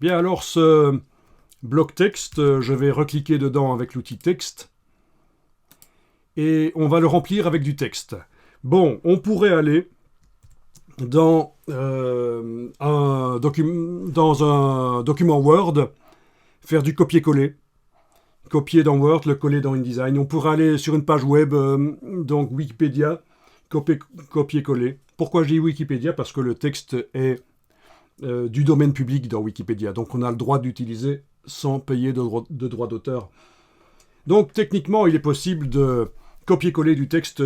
Bien, alors ce bloc texte, je vais recliquer dedans avec l'outil texte et on va le remplir avec du texte. Bon, on pourrait aller dans un document Word, faire du copier-coller, copier dans Word, le coller dans InDesign. On pourrait aller sur une page web, donc Wikipédia, copier-coller. Pourquoi je dis Wikipédia? Parce que le texte est du domaine public dans Wikipédia. Donc on a le droit d'utiliser sans payer de droits d'auteur. Donc techniquement, il est possible de copier-coller du texte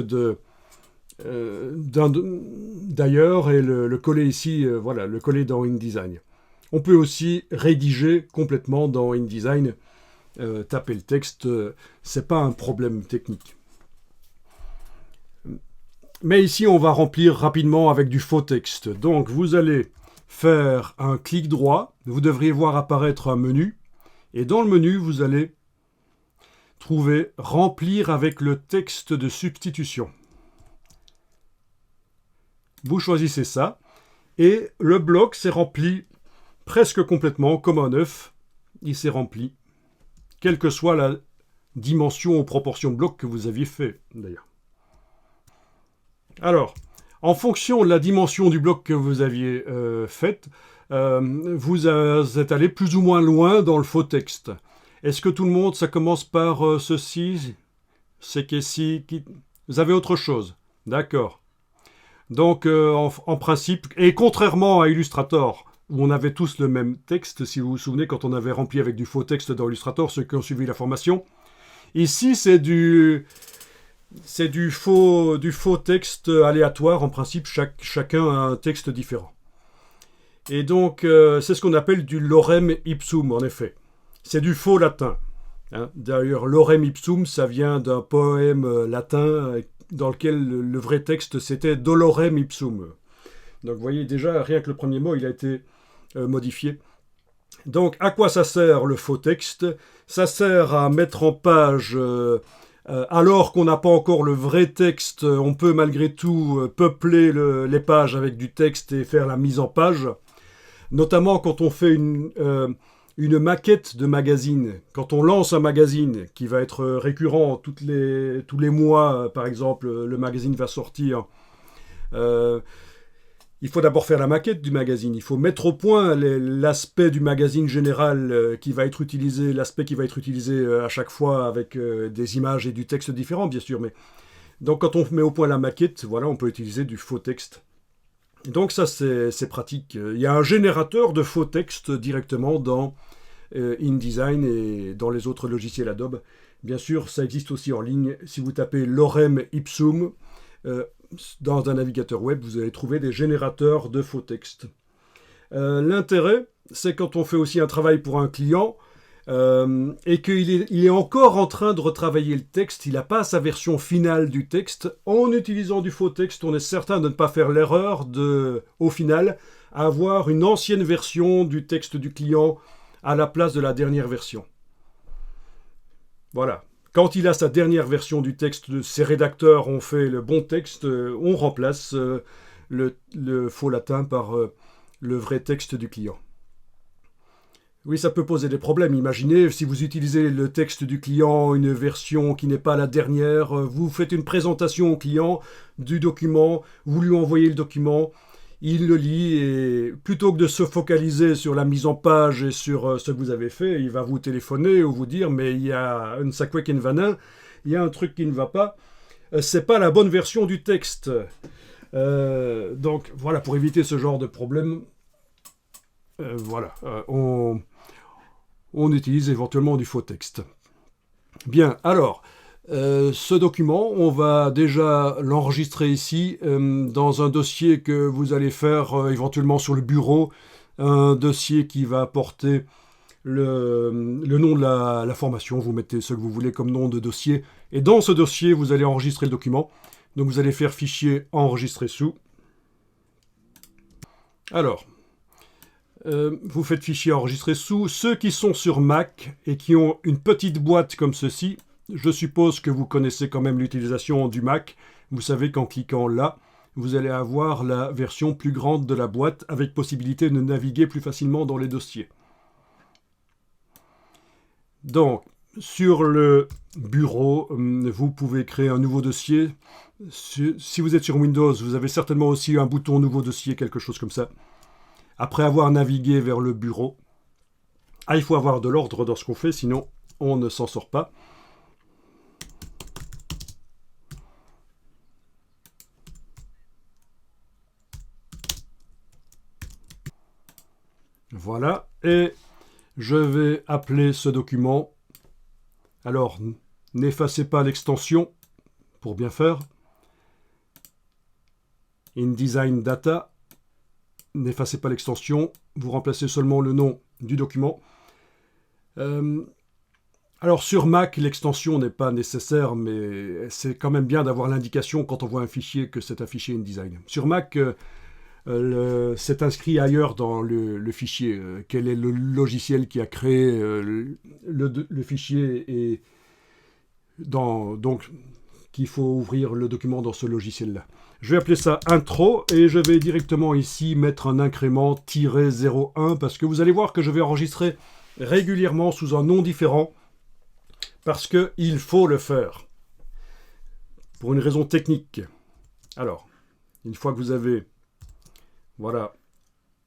d'ailleurs et le coller ici, voilà, le coller dans InDesign. On peut aussi rédiger complètement dans InDesign, taper le texte, c'est pas un problème technique. Mais ici, on va remplir rapidement avec du faux texte. Donc, vous allez faire un clic droit. Vous devriez voir apparaître un menu. Et dans le menu, vous allez trouver « Remplir avec le texte de substitution ». Vous choisissez ça. Et le bloc s'est rempli presque complètement, comme un œuf. Il s'est rempli, quelle que soit la dimension ou proportion de bloc que vous aviez fait, d'ailleurs. Alors, en fonction de la dimension du bloc que vous aviez fait, vous êtes allé plus ou moins loin dans le faux texte. Est-ce que tout le monde, ça commence par ceci, c'est qu'ici, vous avez autre chose? D'accord. Donc, en principe, et contrairement à Illustrator, où on avait tous le même texte, si vous vous souvenez, quand on avait rempli avec du faux texte dans Illustrator, ceux qui ont suivi la formation, ici, c'est du faux texte aléatoire. En principe, chacun a un texte différent. Et donc, c'est ce qu'on appelle du lorem ipsum, en effet. C'est du faux latin. Hein. D'ailleurs, lorem ipsum, ça vient d'un poème latin dans lequel le vrai texte, c'était dolorem ipsum. Donc, vous voyez, déjà, rien que le premier mot, il a été modifié. Donc, à quoi ça sert le faux texte? Ça sert à mettre en page... alors qu'on n'a pas encore le vrai texte, on peut malgré tout peupler les pages avec du texte et faire la mise en page. Notamment quand on fait une maquette de magazine. Quand on lance un magazine qui va être récurrent tous les mois, par exemple, le magazine va sortir. Il faut d'abord faire la maquette du magazine. Il faut mettre au point l'aspect du magazine général qui va être utilisé, l'aspect qui va être utilisé à chaque fois avec des images et du texte différents, bien sûr. Mais donc, quand on met au point la maquette, voilà, on peut utiliser du faux texte. Donc ça, c'est pratique. Il y a un générateur de faux texte directement dans InDesign et dans les autres logiciels Adobe. Bien sûr, ça existe aussi en ligne. Si vous tapez lorem ipsum, dans un navigateur web, vous allez trouver des générateurs de faux textes. L'intérêt, c'est quand on fait aussi un travail pour un client et qu'il est encore en train de retravailler le texte, il n'a pas sa version finale du texte. En utilisant du faux texte, on est certain de ne pas faire l'erreur au final, avoir une ancienne version du texte du client à la place de la dernière version. Voilà. Quand il a sa dernière version du texte, ses rédacteurs ont fait le bon texte, on remplace le faux latin par le vrai texte du client. Oui, ça peut poser des problèmes. Imaginez, si vous utilisez le texte du client, une version qui n'est pas la dernière, vous faites une présentation au client du document, vous lui envoyez le document, il le lit et plutôt que de se focaliser sur la mise en page et sur ce que vous avez fait, il va vous téléphoner ou vous dire « mais il y a un sacré vanin, il y a un truc qui ne va pas, c'est pas la bonne version du texte ». Donc voilà, pour éviter ce genre de problème, on utilise éventuellement du faux texte. Bien, alors... ce document, on va déjà l'enregistrer ici dans un dossier que vous allez faire éventuellement sur le bureau, un dossier qui va porter le nom de la formation. Vous mettez ce que vous voulez comme nom de dossier. Et dans ce dossier, vous allez enregistrer le document. Donc vous allez faire fichier enregistrer sous. Alors, vous faites fichier enregistrer sous. Ceux qui sont sur Mac et qui ont une petite boîte comme ceci, je suppose que vous connaissez quand même l'utilisation du Mac. Vous savez qu'en cliquant là, vous allez avoir la version plus grande de la boîte avec possibilité de naviguer plus facilement dans les dossiers. Donc, sur le bureau, vous pouvez créer un nouveau dossier. Si vous êtes sur Windows, vous avez certainement aussi un bouton nouveau dossier, quelque chose comme ça. Après avoir navigué vers le bureau, il faut avoir de l'ordre dans ce qu'on fait, sinon on ne s'en sort pas. Voilà, et je vais appeler ce document. Alors, n'effacez pas l'extension pour bien faire. InDesign Data. N'effacez pas l'extension, vous remplacez seulement le nom du document. Alors sur Mac, l'extension n'est pas nécessaire, mais c'est quand même bien d'avoir l'indication quand on voit un fichier que c'est un fichier InDesign. Sur Mac, c'est inscrit ailleurs dans le fichier. Quel est le logiciel qui a créé le fichier et donc qu'il faut ouvrir le document dans ce logiciel-là. Je vais appeler ça intro et je vais directement ici mettre un incrément -01 parce que vous allez voir que je vais enregistrer régulièrement sous un nom différent parce qu'il faut le faire pour une raison technique. Alors, une fois que vous avez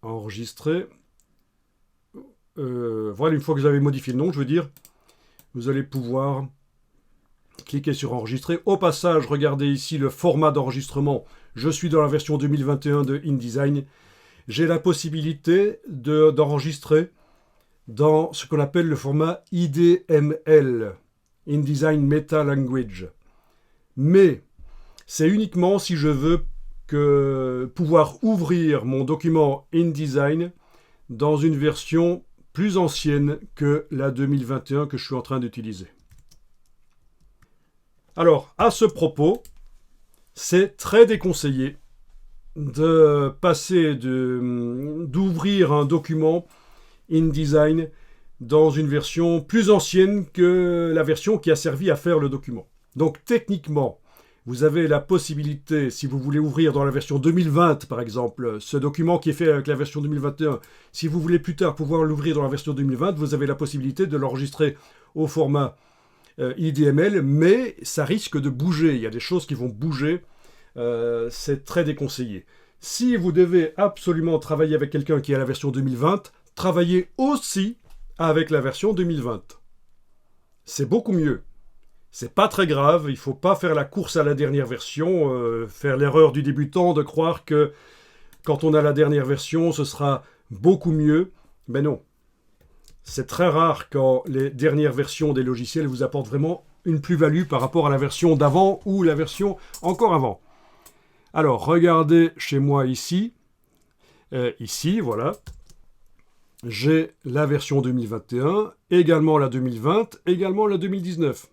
enregistré, voilà, une fois que vous avez modifié le nom, je veux dire, vous allez pouvoir cliquez sur enregistrer. Au passage, regardez ici le format d'enregistrement. Je suis dans la version 2021 de InDesign. J'ai la possibilité d'enregistrer dans ce qu'on appelle le format IDML, InDesign Meta Language. Mais c'est uniquement si je veux pouvoir ouvrir mon document InDesign dans une version plus ancienne que la 2021 que je suis en train d'utiliser. Alors, à ce propos, c'est très déconseillé de passer d'ouvrir un document InDesign dans une version plus ancienne que la version qui a servi à faire le document. Donc, techniquement, vous avez la possibilité, si vous voulez ouvrir dans la version 2020, par exemple, ce document qui est fait avec la version 2021, si vous voulez plus tard pouvoir l'ouvrir dans la version 2020, vous avez la possibilité de l'enregistrer au format IDML, mais ça risque de bouger. Il y a des choses qui vont bouger. C'est très déconseillé. Si vous devez absolument travailler avec quelqu'un qui a la version 2020, travaillez aussi avec la version 2020. C'est beaucoup mieux. C'est pas très grave. Il ne faut pas faire la course à la dernière version, faire l'erreur du débutant de croire que quand on a la dernière version, ce sera beaucoup mieux. Mais non. C'est très rare quand les dernières versions des logiciels vous apportent vraiment une plus-value par rapport à la version d'avant ou la version encore avant. Alors, regardez chez moi ici. Ici, voilà. J'ai la version 2021, également la 2020, également la 2019.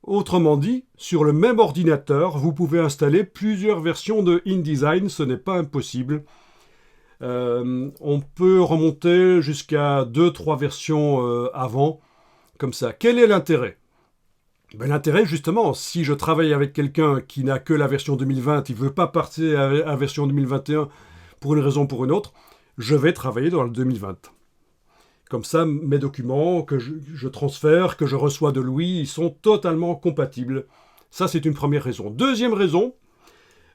Autrement dit, sur le même ordinateur, vous pouvez installer plusieurs versions de InDesign, ce n'est pas impossible. On peut remonter jusqu'à 2-3 versions avant, comme ça. Quel est l'intérêt ? L'intérêt, justement, si je travaille avec quelqu'un qui n'a que la version 2020, il ne veut pas passer à la version 2021 pour une raison ou pour une autre, je vais travailler dans le 2020. Comme ça, mes documents que je transfère, que je reçois de Louis, ils sont totalement compatibles. Ça, c'est une première raison. Deuxième raison,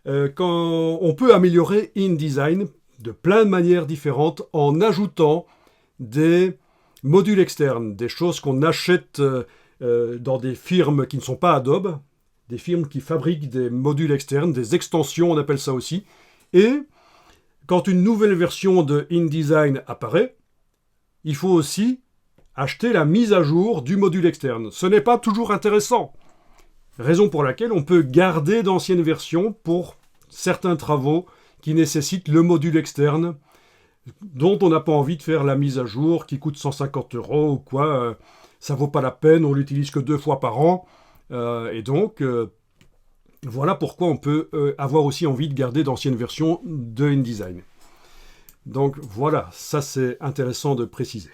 quand on peut améliorer InDesign de plein de manières différentes en ajoutant des modules externes, des choses qu'on achète dans des firmes qui ne sont pas Adobe, des firmes qui fabriquent des modules externes, des extensions, on appelle ça aussi. Et quand une nouvelle version de InDesign apparaît, il faut aussi acheter la mise à jour du module externe. Ce n'est pas toujours intéressant. Raison pour laquelle on peut garder d'anciennes versions pour certains travaux qui nécessitent le module externe, dont on n'a pas envie de faire la mise à jour, qui coûte 150 € ou quoi. Ça ne vaut pas la peine, on l'utilise que 2 fois par an. Et donc, voilà pourquoi on peut avoir aussi envie de garder d'anciennes versions de InDesign. Donc voilà, ça c'est intéressant de préciser.